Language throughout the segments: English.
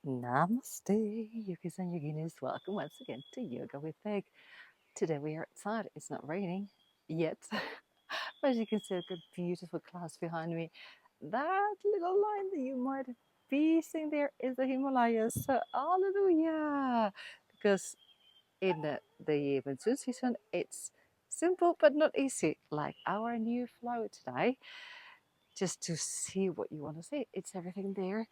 Namaste, yogis and yoginis. Welcome once again to Yoga with Meg. Today we are outside. It's not raining yet. As you can see, I've got beautiful clouds behind me. That little line that you might be seeing there is the Himalayas. So, hallelujah! Because in the monsoon season, it's simple but not easy, like our new flow today. Just to see what you want to see, it's everything there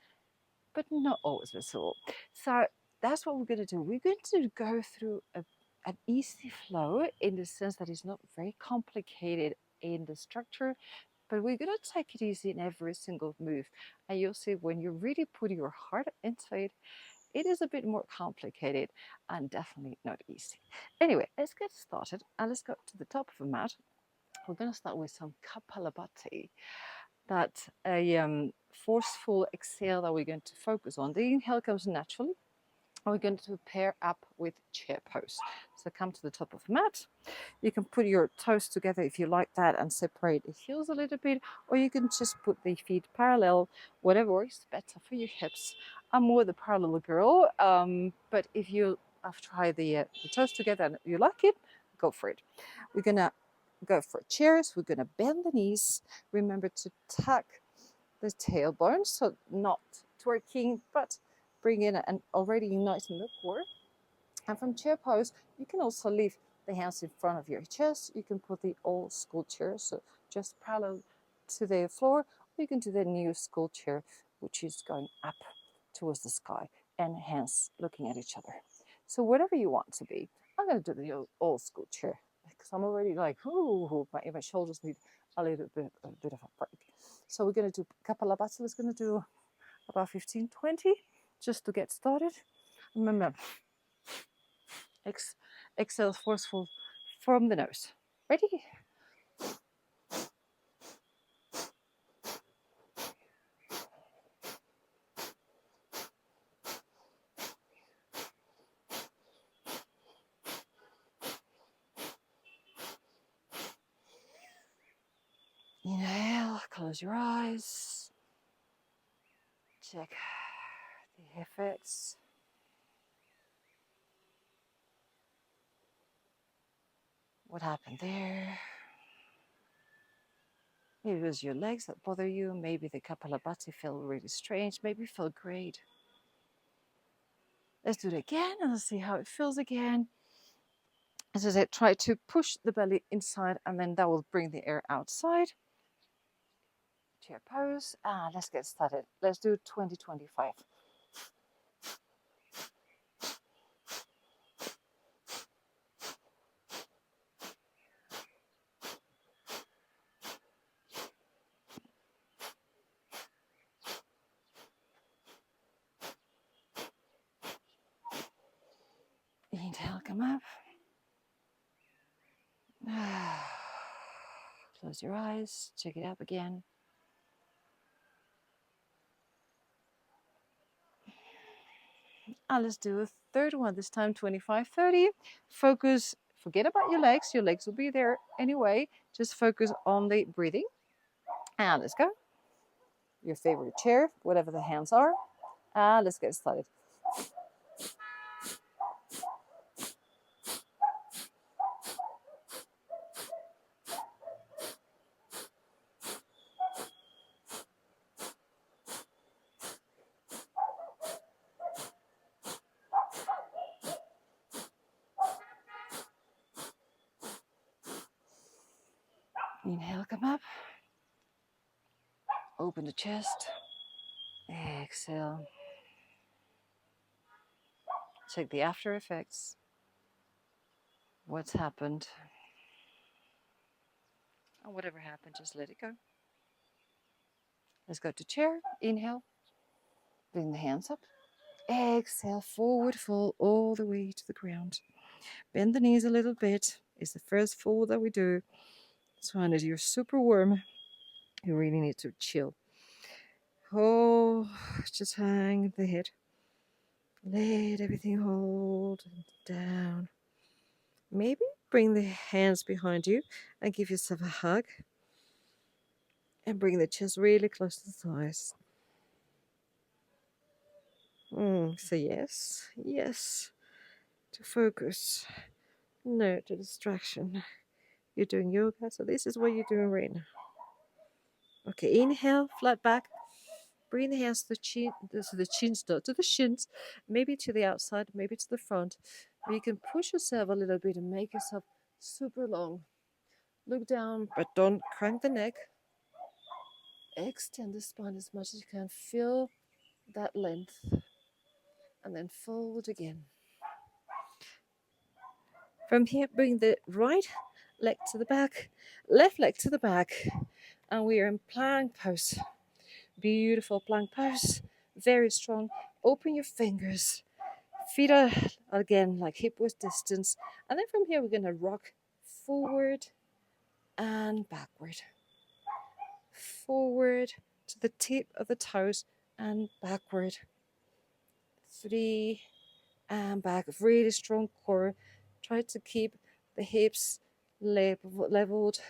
but not always visible. So that's what we're going to do. We're going to go through an easy flow in the sense that it's not very complicated in the structure, but we're going to take it easy in every single move. And you'll see when you really put your heart into it, it is a bit more complicated and definitely not easy. Anyway, let's get started and let's go to the top of the mat. We're going to start with some kapalabhati. That's a forceful exhale that we're going to focus on. The inhale comes naturally. And we're going to pair up with chair pose. So come to the top of the mat. You can put your toes together if you like that and separate the heels a little bit, or you can just put the feet parallel, whatever works better for your hips. I'm more the parallel girl, but if you have tried the toes together and you like it, go for it. We're going to go for chairs. We're going to bend the knees. Remember to tuck the tailbone, so not twerking, but bring in and already nice in the core. And from chair pose, you can also leave the hands in front of your chest. You can put the old school chair, so just parallel to the floor, or you can do the new school chair, which is going up towards the sky and hands looking at each other. So whatever you want to be. I'm going to do the old school chair because I'm already like, ooh, my shoulders need a bit of a break. So we're going to do kapalabhati. We're going to do about 15, 20 just to get started. Remember, exhale forceful from the nose. Ready? Inhale, close your eyes. Check the effects. What happened there? Maybe it was your legs that bother you. Maybe the kapalabhati felt really strange. Maybe it felt great. Let's do it again and let's see how it feels again. As I said, try to push the belly inside and then that will bring the air outside. Chair pose. Let's get started. Let's do 20-25. Inhale, come up. Close your eyes, check it up again. And let's do a third one, this time 25-30. Focus, forget about your legs will be there anyway. Just focus on the breathing. And let's go. Your favorite chair, whatever the hands are. And let's get started. Inhale, come up. Open the chest. Exhale. Check the after effects. What's happened? And whatever happened, just let it go. Let's go to chair. Inhale. Bring the hands up. Exhale, forward fold all the way to the ground. Bend the knees a little bit. It's the first fold that we do. So as you're super warm, you really need to chill. Oh, just hang the head. Let everything hold down. Maybe bring the hands behind you and give yourself a hug. And bring the chest really close to the thighs. Say yes, yes to focus, no to distraction. You're doing yoga, so this is what you're doing right now. Okay, inhale, flat back. Bring the hands to the chin, to the shins, maybe to the outside, maybe to the front. But you can push yourself a little bit and make yourself super long. Look down, but don't crank the neck. Extend the spine as much as you can. Feel that length. And then fold again. From here, bring the right leg to the back, left leg to the back. And we are in plank pose. Beautiful plank pose. Very strong. Open your fingers. Feet are again like hip width distance. And then from here, we're going to rock forward and backward. Forward to the tip of the toes and backward. 3 and back. Really strong core. Try to keep the hips leveled.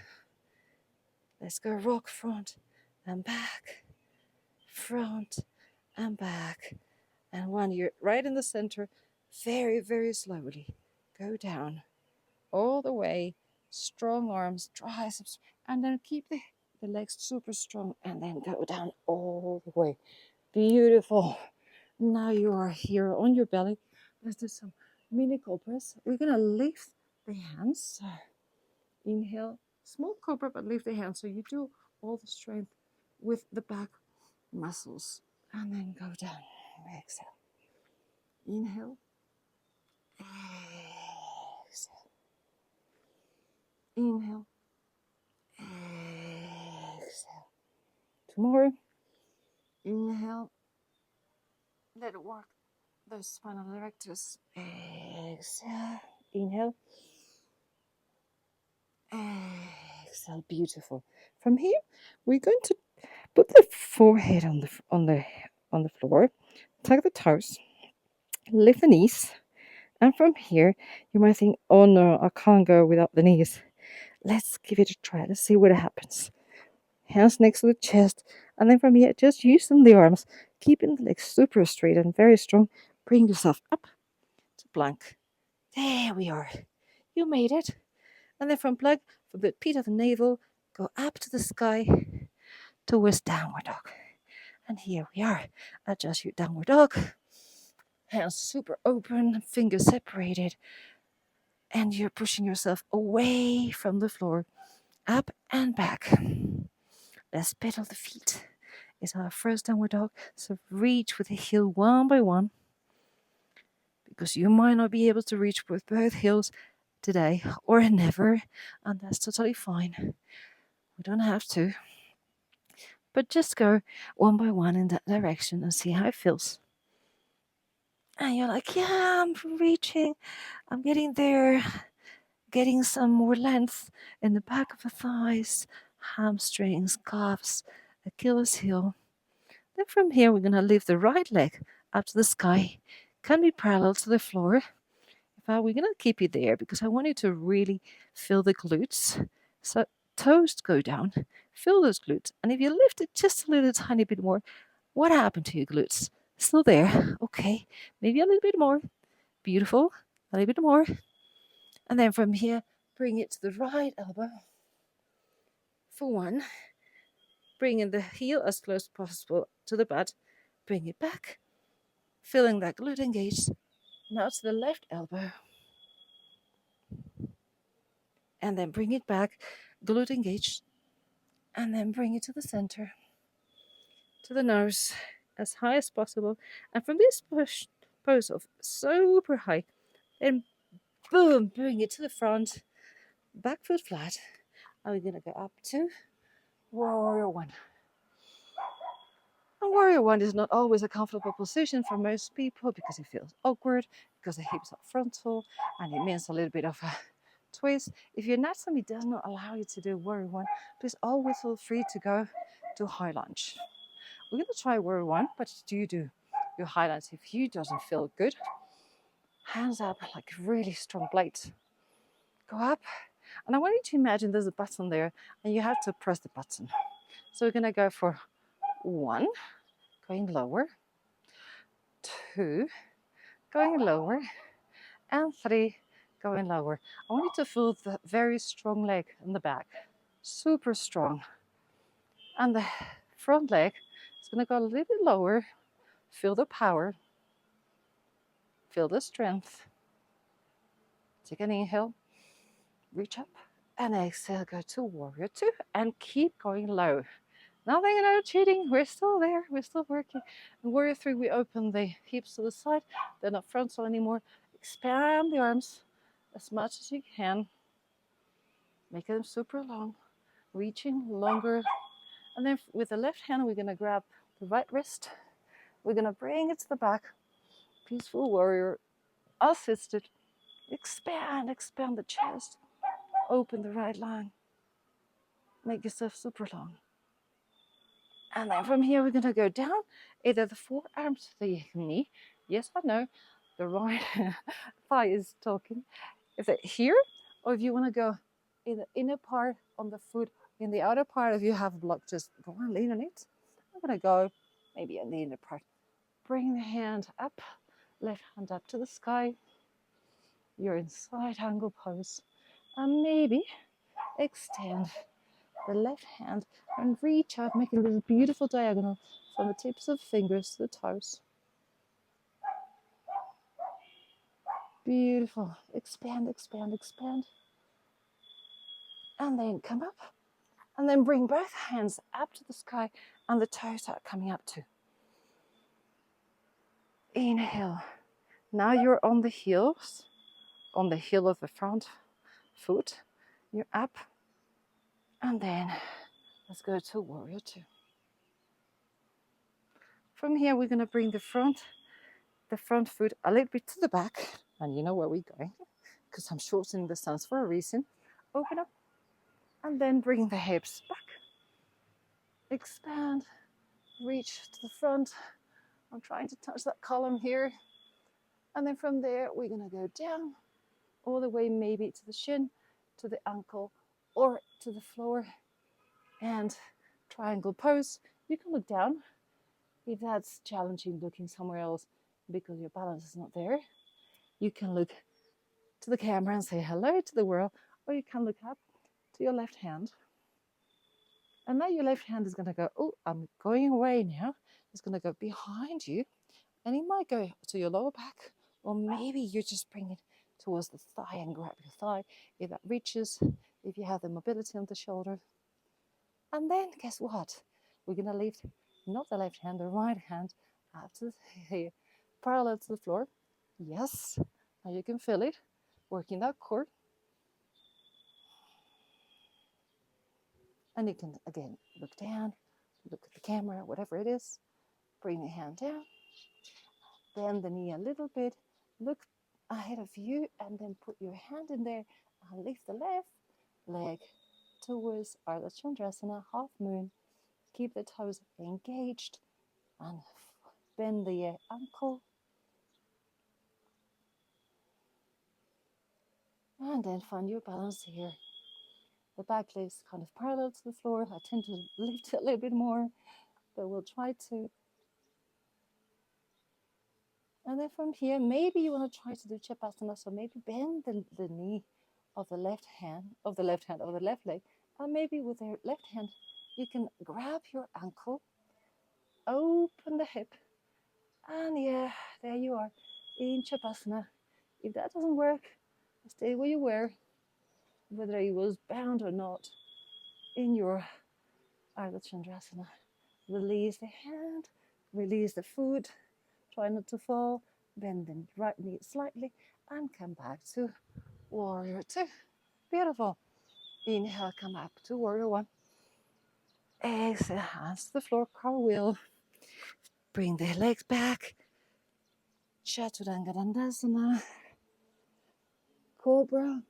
Let's go rock front and back. Front and back. And when you're right in the center, very, very slowly go down all the way. Strong arms, triceps, and then keep the legs super strong and then go down all the way. Beautiful. Now you are here on your belly. Let's do some mini cobras. We're going to lift the hands. Inhale, small cobra, but lift the hands so you do all the strength with the back muscles. And then go down. Exhale. Inhale. Exhale. Inhale. Exhale. 2 more. Inhale. Let it work. Those spinal erectors. Exhale. Inhale. Exhale. Beautiful. From here, we're going to put the forehead on the floor. Tuck the toes. Lift the knees. And from here, you might think, oh no, I can't go without the knees. Let's give it a try. Let's see what happens. Hands next to the chest. And then from here, just using the arms, keeping the legs super straight and very strong. Bring yourself up to plank. There we are. You made it. And then from plank, from the pit of the navel, go up to the sky towards downward dog. And here we are. Adjust your downward dog. Hands super open, fingers separated. And you're pushing yourself away from the floor, up and back. Let's pedal the feet. It's our first downward dog, so reach with the heel one by one, because you might not be able to reach with both heels today or never, and that's totally fine. We don't have to, but just go one by one in that direction and see how it feels. And you're like, yeah, I'm reaching, I'm getting there, getting some more length in the back of the thighs, hamstrings, calves, Achilles heel. Then from here, we're going to lift the right leg up to the sky. Can be parallel to the floor. In fact, we're going to keep it there because I want you to really feel the glutes. So toes go down, feel those glutes. And if you lift it just a little tiny bit more, what happened to your glutes? Still there. Okay. Maybe a little bit more. Beautiful. A little bit more. And then from here, bring it to the right elbow for 1. Bring in the heel as close as possible to the butt. Bring it back. Feeling that glute engaged. Now to the left elbow. And then bring it back. Glute engaged. And then bring it to the center. To the nose. As high as possible. And from this pose of super high, then boom, bring it to the front. Back foot flat. And we're going to go up to Warrior 1. And Warrior 1 is not always a comfortable position for most people because it feels awkward, because the hips are frontal, and it means a little bit of a twist. If your anatomy does not allow you to do Warrior 1, please always feel free to go to high lunge. We're going to try Warrior 1, but do your high lunge. If you doesn't feel good, hands up like really strong plates. Go up, and I want you to imagine there's a button there, and you have to press the button. So we're going to go for 1, going lower, 2, going lower, and 3, going lower. I want you to feel the very strong leg in the back, super strong. And the front leg is going to go a little bit lower. Feel the power, feel the strength. Take an inhale, reach up, and exhale, go to warrior 2, and keep going low. Nothing, no cheating, we're still there, we're still working. In warrior 3, we open the hips to the side, they're not frontal anymore. Expand the arms as much as you can, make them super long, reaching longer. And then with the left hand, we're gonna grab the right wrist, we're gonna bring it to the back, peaceful warrior, assisted. Expand the chest, open the right line, make yourself super long. And then from here, we're going to go down, either the forearms to the knee. Yes, I know, the right thigh is talking. Is it here? Or if you want to go in the inner part on the foot, in the outer part, if you have a block, just go and lean on it. I'm going to go maybe in the inner part. Bring the hand up, left hand up to the sky. You're in side angle pose. And maybe extend the left hand and reach out, making this beautiful diagonal from the tips of fingers to the toes. Beautiful. Expand, expand, expand. And then come up. And then bring both hands up to the sky and the toes are coming up too. Inhale. Now you're on the heels, on the heel of the front foot. You're up. And then let's go to warrior 2. From here, we're going to bring the front foot a little bit to the back. And you know where we're going, because I'm shortening the stance for a reason. Open up. And then bring the hips back. Expand. Reach to the front. I'm trying to touch that column here. And then from there, we're going to go down all the way maybe to the shin, to the ankle, or to the floor. And triangle pose. You can look down if that's challenging, looking somewhere else because your balance is not there. You can look to the camera and say hello to the world, or you can look up to your left hand. And now your left hand is going to go, oh, I'm going away now. It's going to go behind you, and it might go to your lower back, or maybe you just bring it towards the thigh and grab your thigh if that reaches, if you have the mobility on the shoulder. And then guess what? We're going to lift not the left hand, the right hand up to the parallel to the floor. Yes, now you can feel it, working that core. And you can, again, look down, look at the camera, whatever it is. Bring the hand down, bend the knee a little bit, look ahead of you, and then put your hand in there and lift the left leg towards Ardha Chandrasana, half moon. Keep the toes engaged and bend the ankle. And then find your balance here. The back leg is kind of parallel to the floor. I tend to lift it a little bit more, but we'll try to. And then from here, maybe you want to try to do chapasana. So maybe bend the knee of the left leg. And maybe with the left hand, you can grab your ankle, open the hip. And yeah, there you are in chapasana. If that doesn't work, stay where you were, whether you was bound or not, in your Ardha Chandrasana. Release the hand, release the foot, try not to fall, bend the right knee slightly, and come back to warrior 2. Beautiful. Inhale, come up to warrior 1. Exhale, hands to the floor, cartwheel. Bring the legs back. Chaturanga Dandasana. Cobra.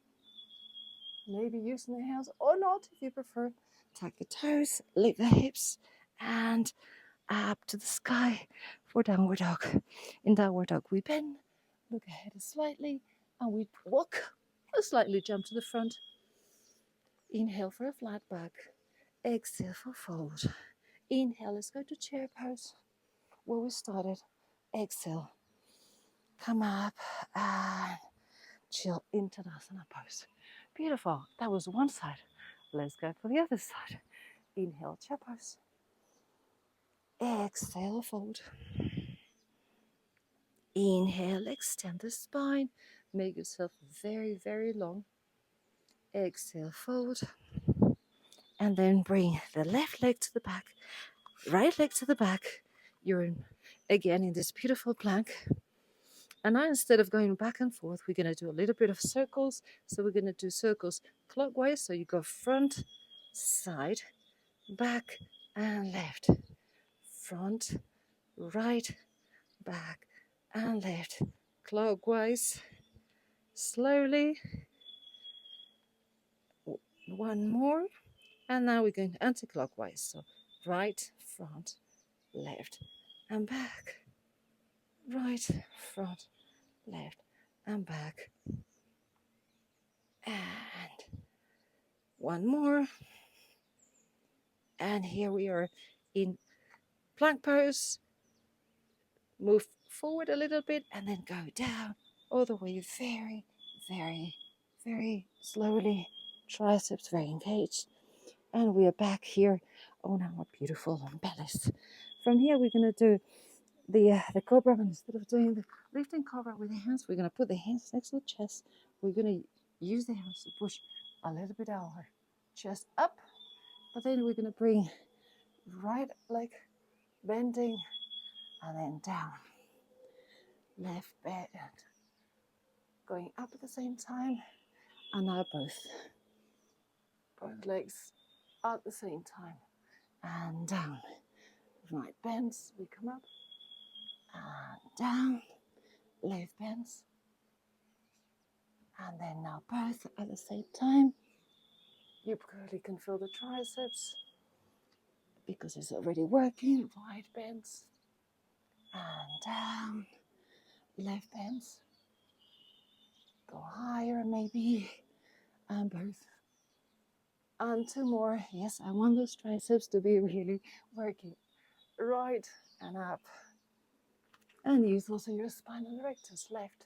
Maybe using the hands or not if you prefer. Tuck the toes, lift the hips, and up to the sky for downward dog. In downward dog, we bend, look ahead slightly, and we walk, slightly jump to the front. Inhale for a flat back. Exhale for fold. Inhale, let's go to chair pose where we started. Exhale. come up and chill into Tadasana pose. Beautiful. That was one side. Let's go for the other side. Inhale, chair pose. Exhale, fold. Inhale, extend the spine. Make yourself very, very long. Exhale, fold. And then bring the left leg to the back, right leg to the back. You're again in this beautiful plank. And now instead of going back and forth, we're going to do a little bit of circles. So we're going to do circles clockwise. So you go front, side, back, and left. Front, right, back, and left. Clockwise, slowly. One more. And now we're going anti-clockwise. So right, front, left, and back. Right, front, left, and back. And one more. And here we are in plank pose. Move forward a little bit and then go down all the way very, very, very slowly. Triceps very engaged. And we are back here on our beautiful bellies. From here, we're going to do the Cobra. Instead of doing the lifting Cobra with the hands, we're going to put the hands next to the chest. We're going to use the hands to push a little bit our chest up. But then we're going to bring right leg bending and then down. Left bend going up at the same time. And now both legs at the same time. And down. Right bends, we come up and down. Left bends. And then now both at the same time. You clearly can feel the triceps because it's already working. Right bends and down. Left bends. Go higher maybe. And both. And two more. Yes, I want those triceps to be really working. Right and up. And use also your spinal rectus. Left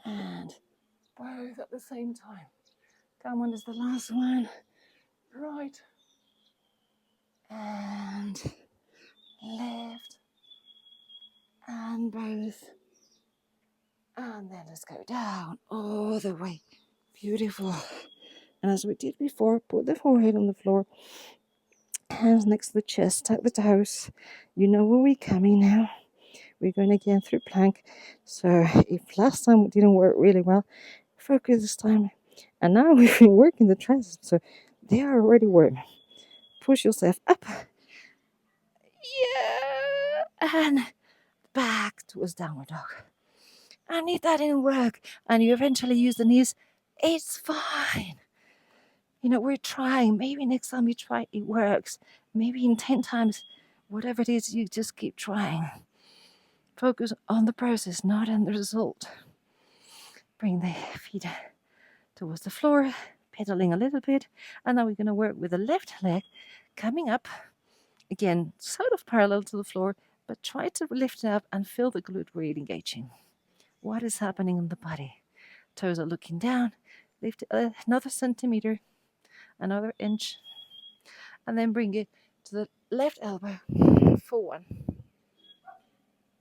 and both at the same time. Come on, is the last one. Right and left and both. And then let's go down all the way. Beautiful. And as we did before, put the forehead on the floor. Hands next to the chest, tuck the toes. You know where we're coming now. We're going again through plank. So if last time it didn't work really well, focus this time. And now we've been working the triceps, so they are already working. Push yourself up. Yeah. And back towards downward dog. And if that didn't work and you eventually use the knees, it's fine. You know, we're trying. Maybe next time you try, it works. Maybe in 10 times, whatever it is, you just keep trying. Focus on the process, not on the result. Bring the feet towards the floor, pedaling a little bit. And now we're going to work with the left leg coming up. Again, sort of parallel to the floor, but try to lift it up and feel the glute really engaging. What is happening in the body? Toes are looking down. Lift another centimeter, another inch, and then bring it to the left elbow for one.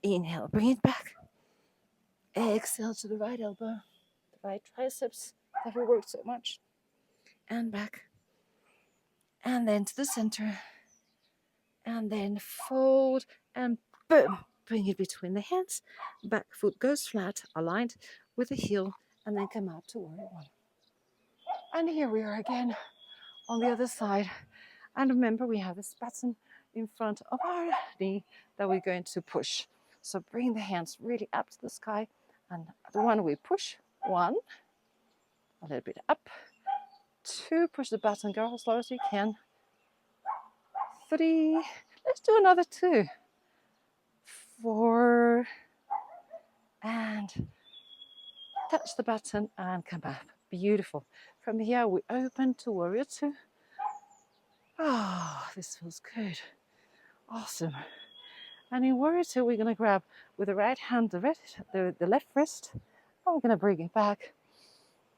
Inhale, bring it back. Exhale to the right elbow, the right triceps that we worked so much, and back. And then to the center, and then fold, and boom, bring it between the hands. Back foot goes flat, aligned with the heel, and then come out to warrior one. And here we are again on the other side. And remember, we have this button in front of our knee that we're going to push. So bring the hands really up to the sky. And the one we push, one, a little bit up, two, push the button, go as slow as you can, three, let's do another two, four, and touch the button and come up. Beautiful. From here, we open to warrior two. Oh, this feels good. Awesome. And in warrior two, we're going to grab with the right hand the left wrist, and we're going to bring it back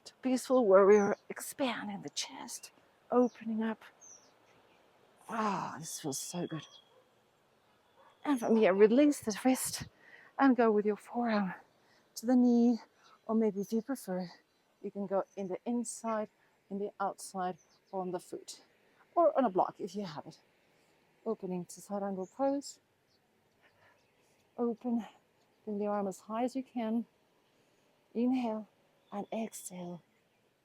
to peaceful warrior, expanding the chest, opening up. Ah, oh, this feels so good. And from here, release the wrist and go with your forearm to the knee, or maybe if you prefer, you can go in the inside, in the outside, or on the foot, or on a block if you have it. Opening to side angle pose. Open, bring the arm as high as you can. Inhale and exhale.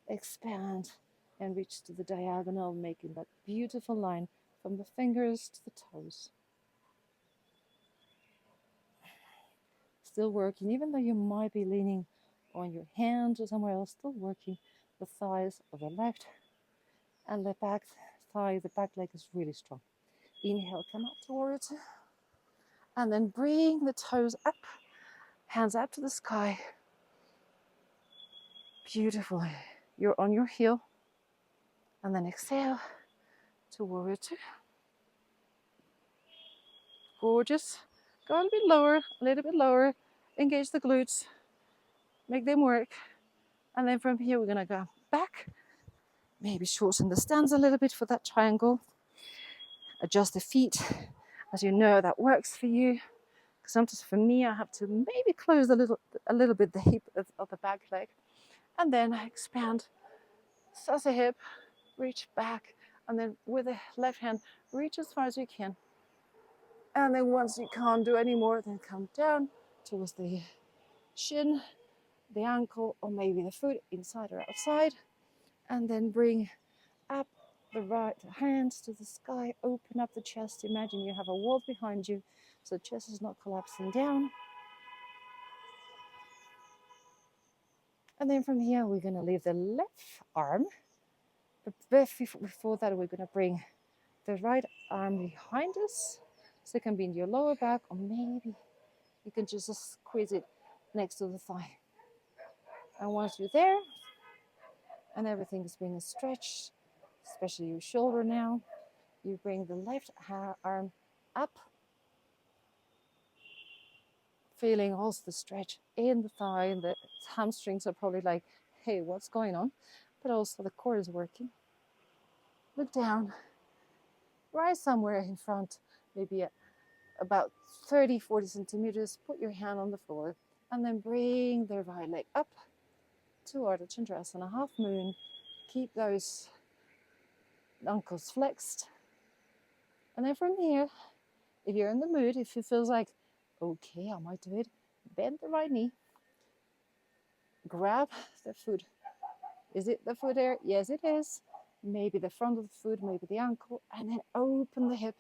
Expand and reach to the diagonal, making that beautiful line from the fingers to the toes. Still working, even though you might be leaning on your hand or somewhere else, still working the thighs of the left and the back thigh, the back leg is really strong. Inhale, come up towards, and then bring the toes up, hands up to the sky. Beautiful. You're on your heel, and then exhale to warrior two. Gorgeous. Go a little bit lower. Engage the glutes. Make them work. And then from here, we're going to go back. Maybe shorten the stance a little bit for that triangle. Adjust the feet. As you know, that works for you. Sometimes for me, I have to maybe close a little bit the hip of the back leg. And then expand. Sauce a hip. Reach back. And then with the left hand, reach as far as you can. And then once you can't do any more, then come down towards the shin, the ankle, or maybe the foot inside or outside. And then bring up the right hands to the sky. Open up the chest. Imagine you have a wall behind you, so the chest is not collapsing down. And then from here, we're going to leave the left arm. But before that, we're going to bring the right arm behind us. So it can be in your lower back, or maybe you can just squeeze it next to the thigh. And once you're there, and everything is being stretched, especially your shoulder now, you bring the left arm up, feeling also the stretch in the thigh, and the hamstrings are probably like, hey, what's going on? But also the core is working. Look down, rise somewhere in front, maybe about 30-40 centimeters. Put your hand on the floor, and then bring the right leg up to Ardha Chandrasana, half moon. Keep those ankles flexed. And then from here, if you're in the mood, if it feels like, okay, I might do it, bend the right knee, grab the foot. Is it the foot there? Yes, it is. Maybe the front of the foot, maybe the ankle, and then open the hip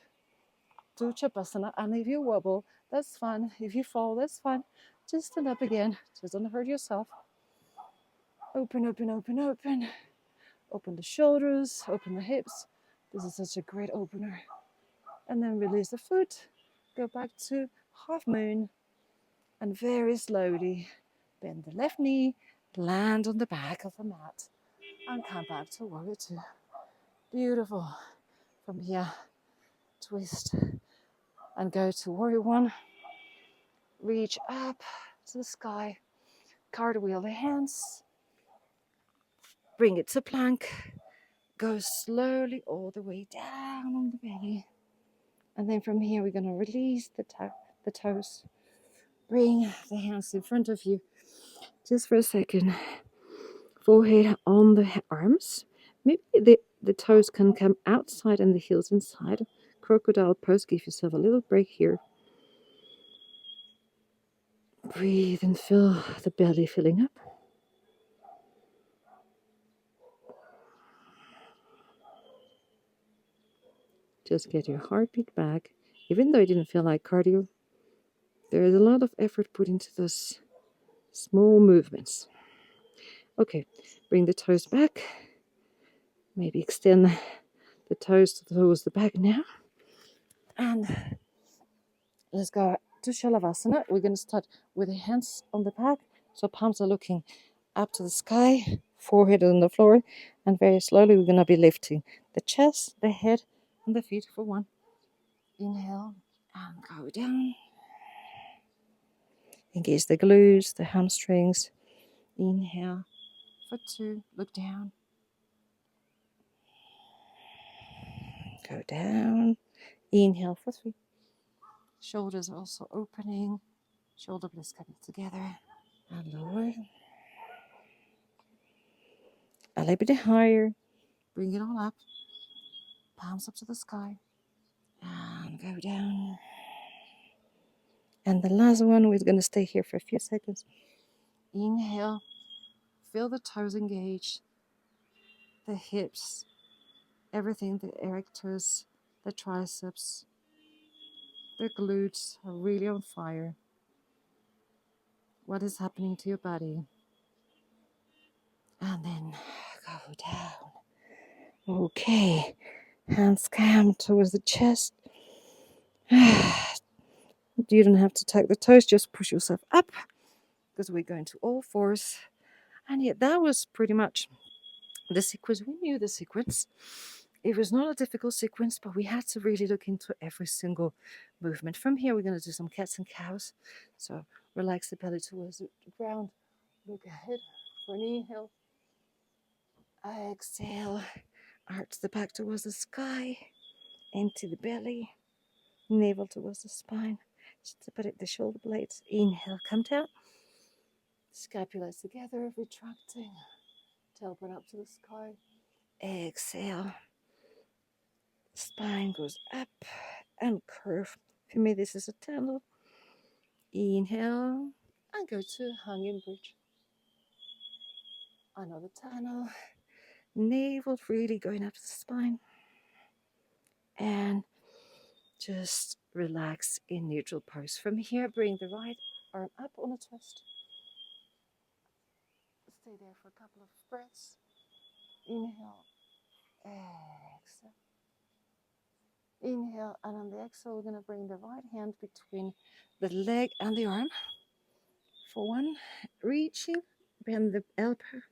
to chapasana. And if you wobble, that's fine. If you fall, that's fine. Just stand up again. Just don't hurt yourself. Open, open, open, open. Open the shoulders, open the hips. This is such a great opener. And then release the foot. Go back to half moon. And very slowly bend the left knee, land on the back of the mat, and come back to warrior two. Beautiful. From here, twist and go to warrior one. Reach up to the sky. Cartwheel the hands. Bring it to plank. Go slowly all the way down on the belly. And then from here, we're going to release the toes. Bring the hands in front of you. Just for a second. Forehead on the arms. Maybe the toes can come outside and the heels inside. Crocodile pose. Give yourself a little break here. Breathe and feel the belly filling up. Just get your heartbeat back. Even though it didn't feel like cardio, there is a lot of effort put into those small movements. Okay, bring the toes back. Maybe extend the toes towards the back now. And let's go to Shalavasana. We're going to start with the hands on the back. So palms are looking up to the sky, forehead on the floor. And very slowly we're going to be lifting the chest, the head, and the feet for one. Inhale And go down. Engage the glutes, the hamstrings. Inhale for 2. Look down. Go down. Inhale for 3. Shoulders are also opening. Shoulder blades coming together. And lower. A little bit higher. Bring it all up. Palms up to the sky. And go down. And the last one, we're going to stay here for a few seconds. Inhale. Feel the toes engaged. The hips. Everything, the erectors, the triceps, the glutes are really on fire. What is happening to your body? And then go down. Okay. Hands come towards the chest. You don't have to tuck the toes, just push yourself up because we're going to all fours. And yet that was pretty much the sequence. We knew the sequence. It was not a difficult sequence, but we had to really look into every single movement. From here, we're going to do some cats and cows. So relax the belly towards the ground. Look ahead for an inhale. Exhale. Arch the back towards the sky. Empty the belly. Navel towards the spine. Separate the shoulder blades. Inhale, come down. Scapulas together, retracting. Tailbone up to the sky. Exhale. Spine goes up and curve. For me, this is a tunnel. Inhale and go to hanging bridge. Another tunnel. Navel really going up the spine. And just relax in neutral pose. From here, bring the right arm up on a twist. Stay there for a couple of breaths. Inhale. Exhale. Inhale, and on the exhale, we're going to bring the right hand between the leg and the arm. For 1, reaching, bend the elbow,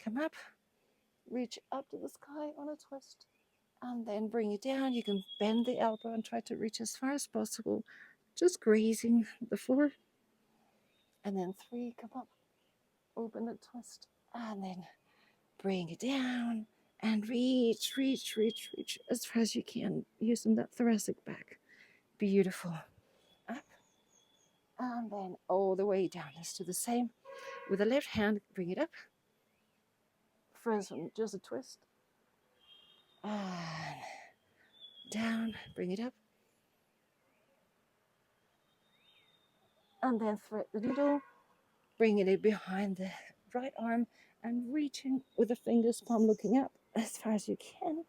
come up, reach up to the sky on a twist, and then bring it down. You can bend the elbow and try to reach as far as possible, just grazing the floor. And then 3, come up, open the twist, and then bring it down and reach as far as you can, using that thoracic back. Beautiful. Up and then all the way down. Let's do the same with the left hand. Bring it up. First one, just a twist. And down. Bring it up. And then thread the needle. Bringing it behind the right arm and reaching with the fingers, palm looking up as far as you can.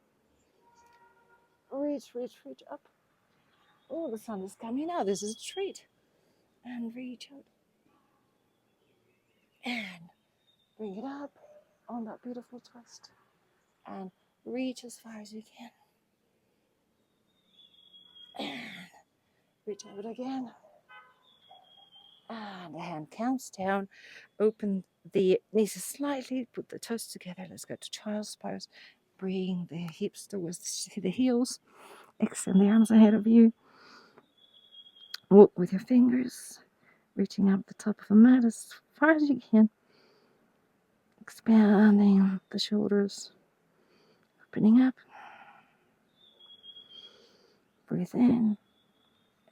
Reach up. Oh, the sun is coming out. This is a treat. And reach out. And bring it up on that beautiful twist. And reach as far as you can. And reach out again. And the hand counts down. Open the knees slightly. Put the toes together. Let's go to child's pose. Bring the hips towards the heels. Extend the arms ahead of you. Walk with your fingers. Reaching up the top of the mat as far as you can. Expanding the shoulders. Opening up. Breathe in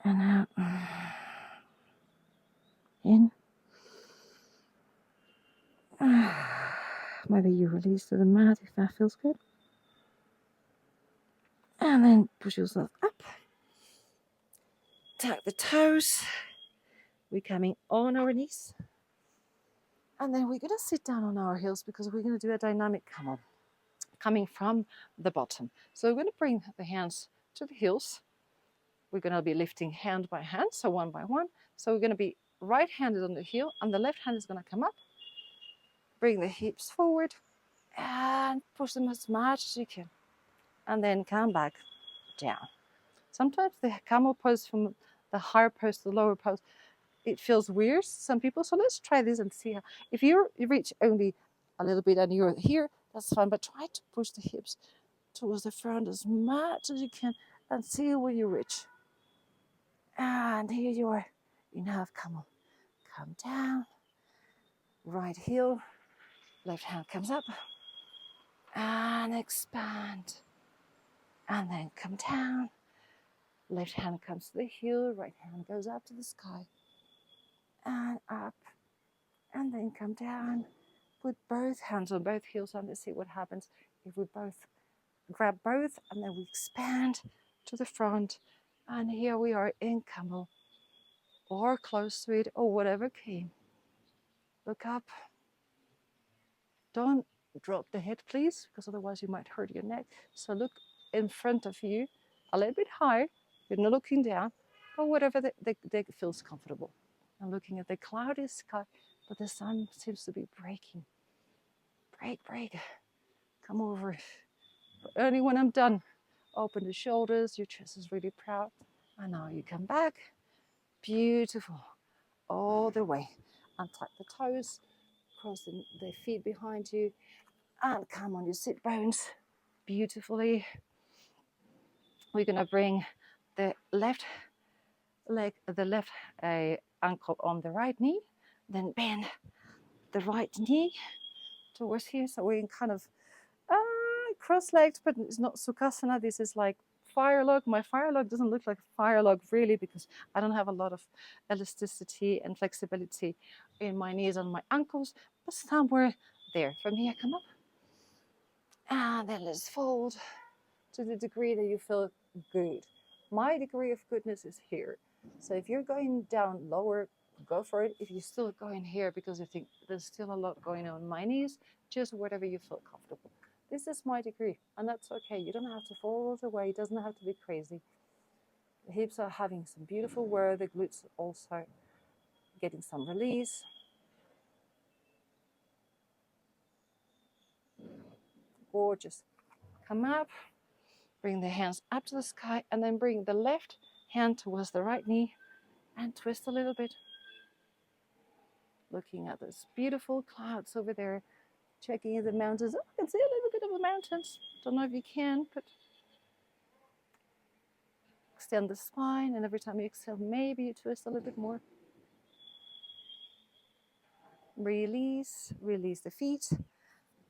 and out. In. Maybe you release to the mat if that feels good. And then push yourself up. Tuck the toes. We're coming on our knees. And then we're going to sit down on our heels because we're going to do a dynamic come on, coming from the bottom. So we're going to bring the hands to the heels. We're going to be lifting hand by hand, so one by one. So we're going to be right-handed on the heel, and the left hand is going to come up. Bring the hips forward and push them as much as you can. And then come back down. Sometimes the camel pose from the higher pose to the lower pose, it feels weird to some people. So let's try this and see how. If you reach only a little bit and you're here, that's fine. But try to push the hips towards the front as much as you can and see where you reach. And here you are. Inhale, come on. Come down. Right heel. Left hand comes up. And expand. And then come down. Left hand comes to the heel. Right hand goes up to the sky. And up. And then come down. Put both hands on both heels and let's see what happens if we both grab both and then we expand to the front. And here we are in camel or close to it or whatever came. Look up. Don't drop the head, please, because otherwise you might hurt your neck. So look in front of you, a little bit high. You're not looking down, or whatever that feels comfortable. I'm looking at the cloudy sky, but the sun seems to be breaking. Break. Come over. But only when I'm done. Open the shoulders, your chest is really proud. And now you come back. Beautiful. All the way. Untuck the toes, cross the feet behind you, and come on your sit bones beautifully. We're gonna bring the left leg, the left ankle on the right knee, then bend the right knee towards here. So we're in kind of cross-legged, but it's not Sukhasana. This is like fire log. My fire log doesn't look like fire log really because I don't have a lot of elasticity and flexibility in my knees and my ankles, but somewhere there. From here, come up. And then let's fold to the degree that you feel good. My degree of goodness is here. So if you're going down lower, go for it. If you're still going here because you think there's still a lot going on in my knees, just whatever you feel comfortable. This is my degree, and that's okay. You don't have to fall all the way. It doesn't have to be crazy. The hips are having some beautiful wear. The glutes also getting some release. Gorgeous. Come up, bring the hands up to the sky, and then bring the left hand towards the right knee and twist a little bit. Looking at those beautiful clouds over there, checking the mountains. Oh, I can see a little bit of the mountains. Don't know if you can, but extend the spine, and every time you exhale, maybe you twist a little bit more. Release the feet.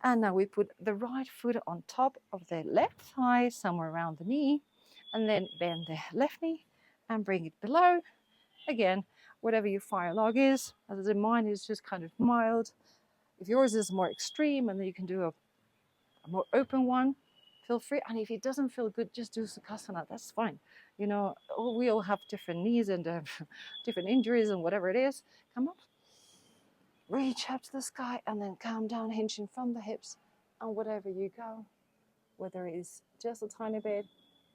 And now we put the right foot on top of the left thigh, somewhere around the knee, and then bend the left knee and bring it below. Again, whatever your fire log is, as in mine is just kind of mild. If yours is more extreme and then you can do a more open one, feel free. And if it doesn't feel good, just do Sukhasana. That's fine. You know, we all have different knees and different injuries and whatever it is. Come up, reach up to the sky, and then come down, hinging from the hips. And whatever you go, whether it's just a tiny bit,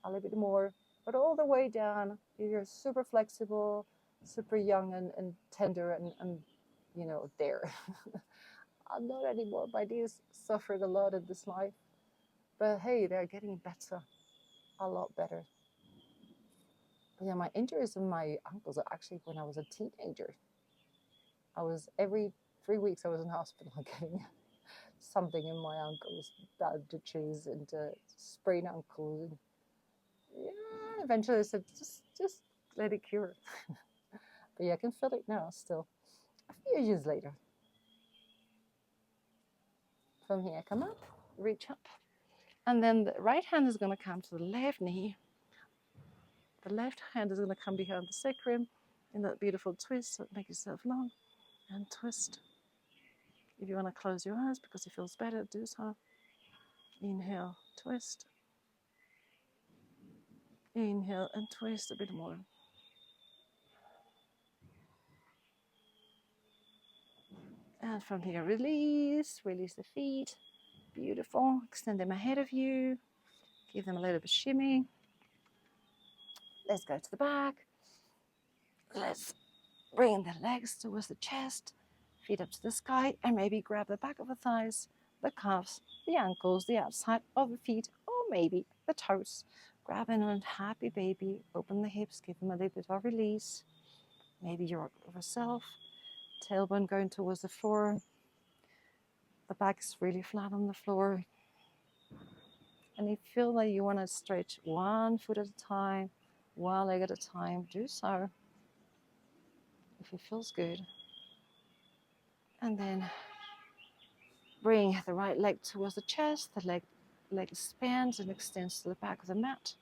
a little bit more, but all the way down, you're super flexible, super young and tender and you know, there. I'm not anymore. My knees suffered a lot in this life. But hey, they're getting better, a lot better. But yeah, my injuries in my ankles are actually when I was a teenager. I was every 3 weeks I was in hospital getting something in my ankles, bandages and sprained ankles. And yeah, eventually I said, just let it cure. But yeah, I can feel it now still, a few years later. From here, come up, reach up. And then the right hand is going to come to the left knee. The left hand is going to come behind the sacrum in that beautiful twist. So make yourself long and twist. If you want to close your eyes because it feels better, do so. Inhale, twist. Inhale and twist a bit more. And from here, release the feet. Beautiful. Extend them ahead of you. Give them a little bit of shimmy. Let's go to the back. Let's bring the legs towards the chest, feet up to the sky, and maybe grab the back of the thighs, the calves, the ankles, the outside of the feet, or maybe the toes. Grab an unhappy baby, open the hips, give them a little bit of release. Maybe you're yourself, tailbone going towards the floor. The back is really flat on the floor. And you feel like you want to stretch one foot at a time, one leg at a time. Do so if it feels good. And then bring the right leg towards the chest. The leg expands and extends to the back of the mat.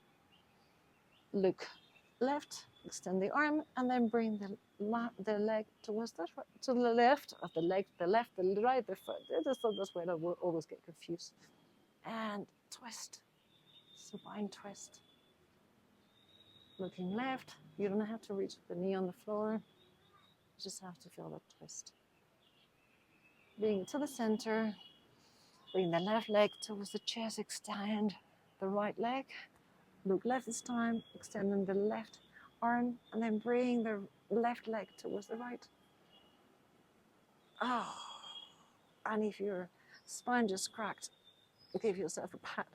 Look left, extend the arm, and then bring the leg towards to the left of the leg, the left, the right, the foot. That's where I will always get confused. And twist, supine twist. Looking left, you don't have to reach the knee on the floor. You just have to feel the twist. Bring to the center. Bring the left leg towards the chest, extend the right leg. Look left this time, extending the left arm, and then bring the left leg towards the right. Oh, and if your spine just cracked, give yourself a pat.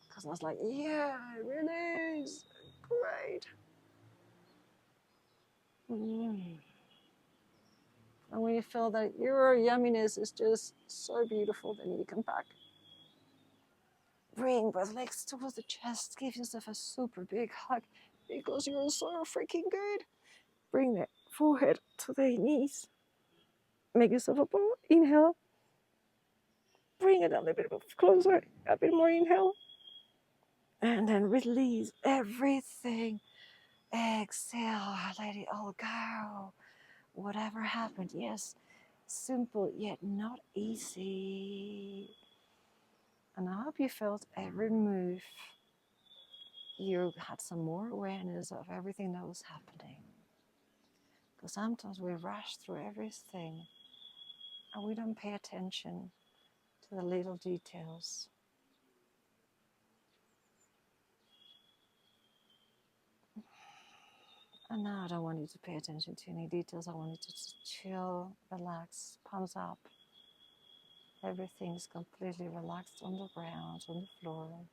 Because I was like, yeah, release. Great. And when you feel that your yumminess is just so beautiful, then you come back. Bring both legs towards the chest. Give yourself a super big hug because you're so freaking good. Bring the forehead to the knees. Make yourself a ball. Inhale. Bring it a little bit closer. A bit more inhale. And then release everything. Exhale. Let it all go. Whatever happened. Yes. Simple yet not easy. And I hope you felt every move. You had some more awareness of everything that was happening. Because sometimes we rush through everything and we don't pay attention to the little details. And now I don't want you to pay attention to any details. I want you to just chill, relax, palms up. Everything is completely relaxed on the ground, on the floor.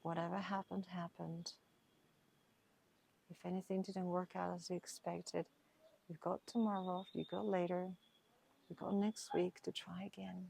Whatever happened, happened. If anything didn't work out as you expected, you've got tomorrow, you've got later, you've got next week to try again.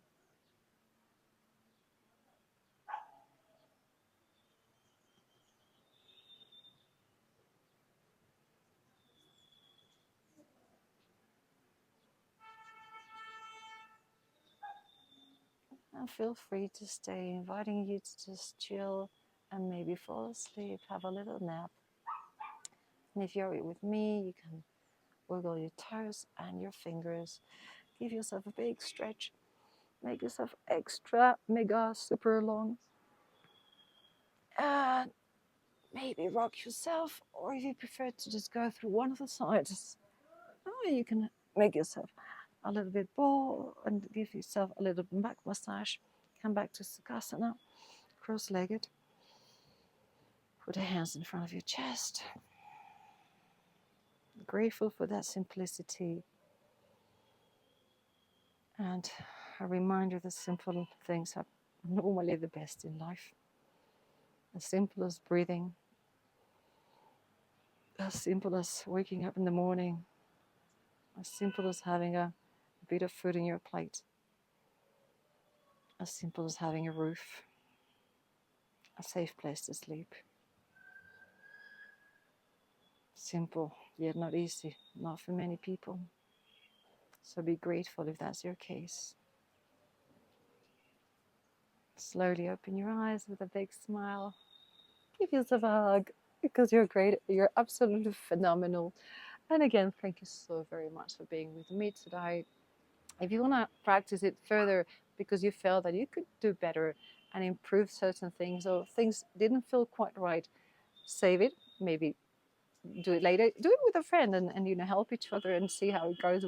And feel free to stay, inviting you to just chill and maybe fall asleep, have a little nap. And if you're with me, you can wiggle your toes and your fingers. Give yourself a big stretch. Make yourself extra, mega, super long. And maybe rock yourself, or if you prefer to just go through one of the sides, you can make yourself a little bit ball and give yourself a little back massage. Come back to Sukhasana, cross-legged. Put your hands in front of your chest. Grateful for that simplicity. And a reminder that simple things are normally the best in life. As simple as breathing. As simple as waking up in the morning. As simple as having a bit of food in your plate. As simple as having a roof. A safe place to sleep. Simple, yet not easy. Not for many people. So be grateful if that's your case. Slowly open your eyes with a big smile. Give yourself a hug because you're great. You're absolutely phenomenal. And again, thank you so very much for being with me today. If you want to practice it further because you felt that you could do better and improve certain things or things didn't feel quite right, save it. Maybe do it later. Do it with a friend and help each other and see how it goes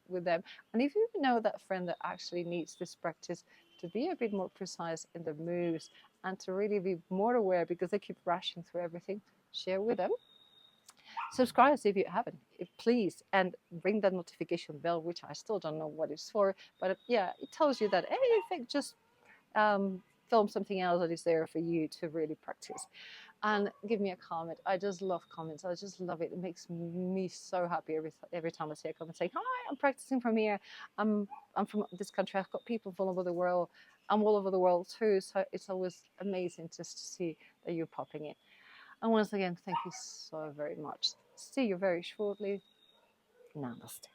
with them. And if you know that friend that actually needs this practice to be a bit more precise in the moves and to really be more aware because they keep rushing through everything, share with them. Subscribe if you haven't, please, and ring that notification bell, which I still don't know what it's for, but yeah, it tells you that, hey, if it just film something else that is there for you to really practice. and give me a comment. I just love comments. I just love it. It makes me so happy every time I see a comment saying, "Hi, I'm practicing from here. I'm from this country. I've got people from all over the world. I'm all over the world too." So it's always amazing just to see that you're popping in. And once again, thank you so very much. See you very shortly. Namaste.